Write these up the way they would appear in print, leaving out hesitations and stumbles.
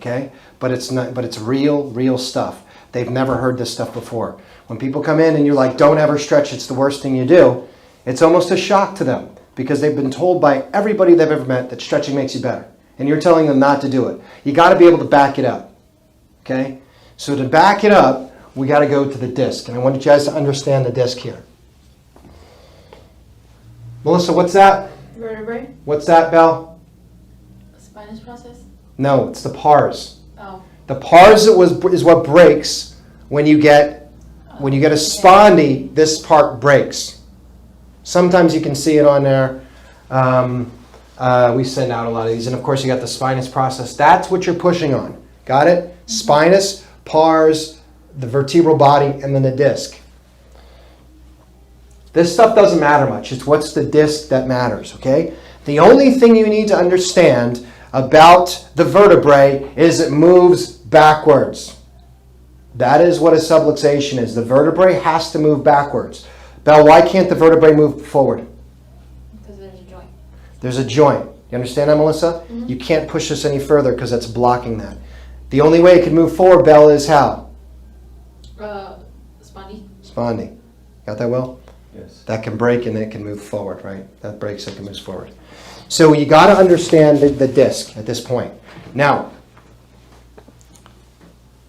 okay? But it's not. But it's real stuff. They've never heard this stuff before. When people come in and you're like, don't ever stretch, it's the worst thing you do, it's almost a shock to them because they've been told by everybody they've ever met that stretching makes you better. And you're telling them not to do it. You got to be able to back it up, okay? So to back it up, we got to go to the disc. And I want you guys to understand the disc here. Melissa, what's that? Vertebrae. What's that, Belle? Spinous process. No, it's the pars. Oh. The pars is what breaks when you get a spondy. This part breaks. Sometimes you can see it on there. We send out a lot of these, and of course you got the spinous process. That's what you're pushing on. Got it? Mm-hmm. Spinous, pars, the vertebral body, and then the disc. This stuff doesn't matter much. It's what's the disc that matters, okay? The only thing you need to understand about the vertebrae is it moves backwards. That is what a subluxation is. The vertebrae has to move backwards. Belle, why can't the vertebrae move forward? Because there's a joint. There's a joint. You understand that, Melissa? Mm-hmm. You can't push this any further because that's blocking that. The only way it can move forward, Belle, is how? Spondy. Spondy. Got that, Will? Yes. That can break and it can move forward, right? That breaks, it can move forward. So you got to understand the disc at this point. Now,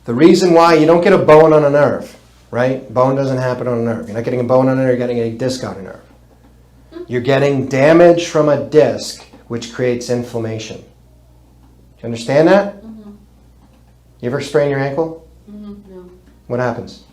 the reason why you don't get a bone on a nerve, right? Bone doesn't happen on a nerve. You're not getting a bone on a nerve, you're getting a disc on a nerve. You're getting damage from a disc, which creates inflammation. Do you understand that? Mm-hmm. You ever sprain your ankle? Mm-hmm. No. What happens?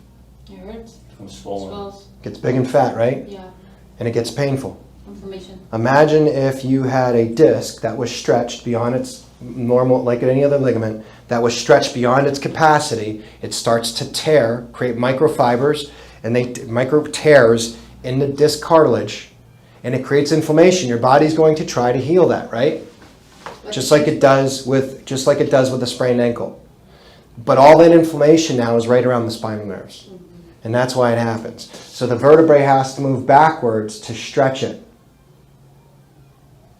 It hurts. It's swollen. Swells. It gets big and fat, right? Yeah. And it gets painful. Inflammation. Imagine if you had a disc that was stretched beyond its normal, like any other ligament, that was stretched beyond its capacity. It starts to tear, create microfibers, and micro tears in the disc cartilage, and it creates inflammation. Your body's going to try to heal that, right? Just like it does with a sprained ankle. But all that inflammation now is right around the spinal nerves. And that's why it happens. So the vertebrae has to move backwards to stretch it.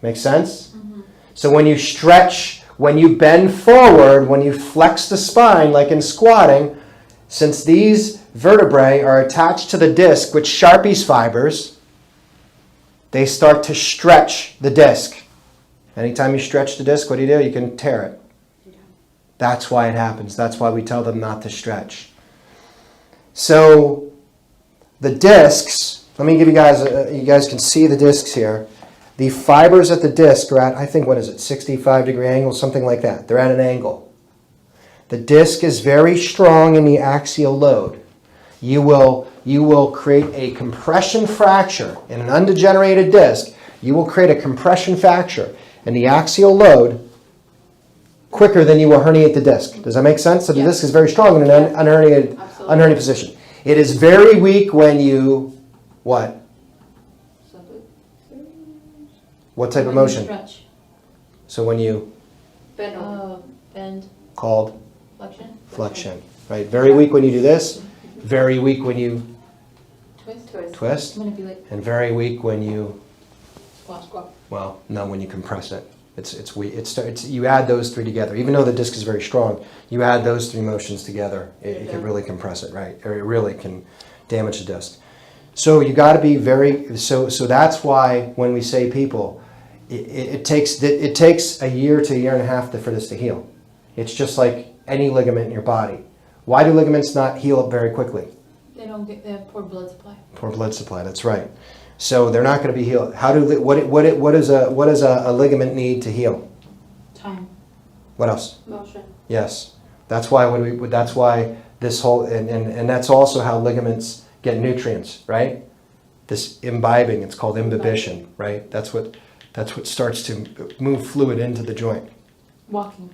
Make sense? Mm-hmm. So when you stretch, when you bend forward, when you flex the spine, like in squatting, since these vertebrae are attached to the disc with Sharpie's fibers, they start to stretch the disc. Anytime you stretch the disc, what do? You can tear it. That's why it happens. That's why we tell them not to stretch. So the discs, let me give you guys, you guys can see the discs here. The fibers at the disc are at, I think, 65-degree angle, something like that. They're at an angle. The disc is very strong in the axial load. You will create a compression fracture in an undegenerated disc. You will create a compression fracture in the axial load quicker than you will herniate the disc. Does that make sense? So the disc is very strong in an unherniated position. It is very weak when you, what? What type of motion? Stretch. So when you Bend. Called? Flexion. Flexion. Right? Very weak when you do this. Very weak when you twist. Manipulate. And very weak when you, Squat. well, no, when you compress it. It's weak. You add those three together. Even though the disc is very strong, you add those three motions together. It can really compress it, right? Or it really can damage the disc. So you got to be very. So that's why when we say people, it takes a year to a year and a half for this to heal. It's just like any ligament in your body. Why do ligaments not heal up very quickly? They have poor blood supply. Poor blood supply. That's right. So they're not going to be healed. What does a ligament need to heal? Time. What else? Motion. Yes. That's why that's why this whole and that's also how ligaments get nutrients, right? This imbibing, it's called imbibition, right? That's what starts to move fluid into the joint. Walking.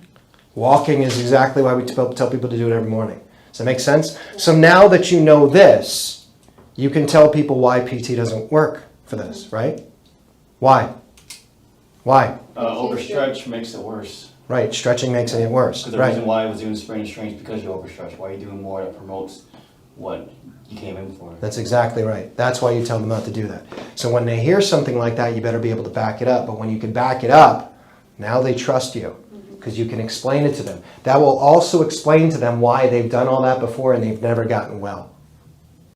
Walking is exactly why we tell people to do it every morning. Does that make sense? Yeah. So now that you know this, you can tell people why PT doesn't work for this, right? Why? Overstretch makes it worse. Right, stretching makes it worse. Because the reason why I was doing sprain and strain is because you overstretch. Why are you doing more that promotes what you came in for? That's exactly right. That's why you tell them not to do that. So when they hear something like that, you better be able to back it up. But when you can back it up, now they trust you. because you can explain it to them. That will also explain to them why they've done all that before and they've never gotten well.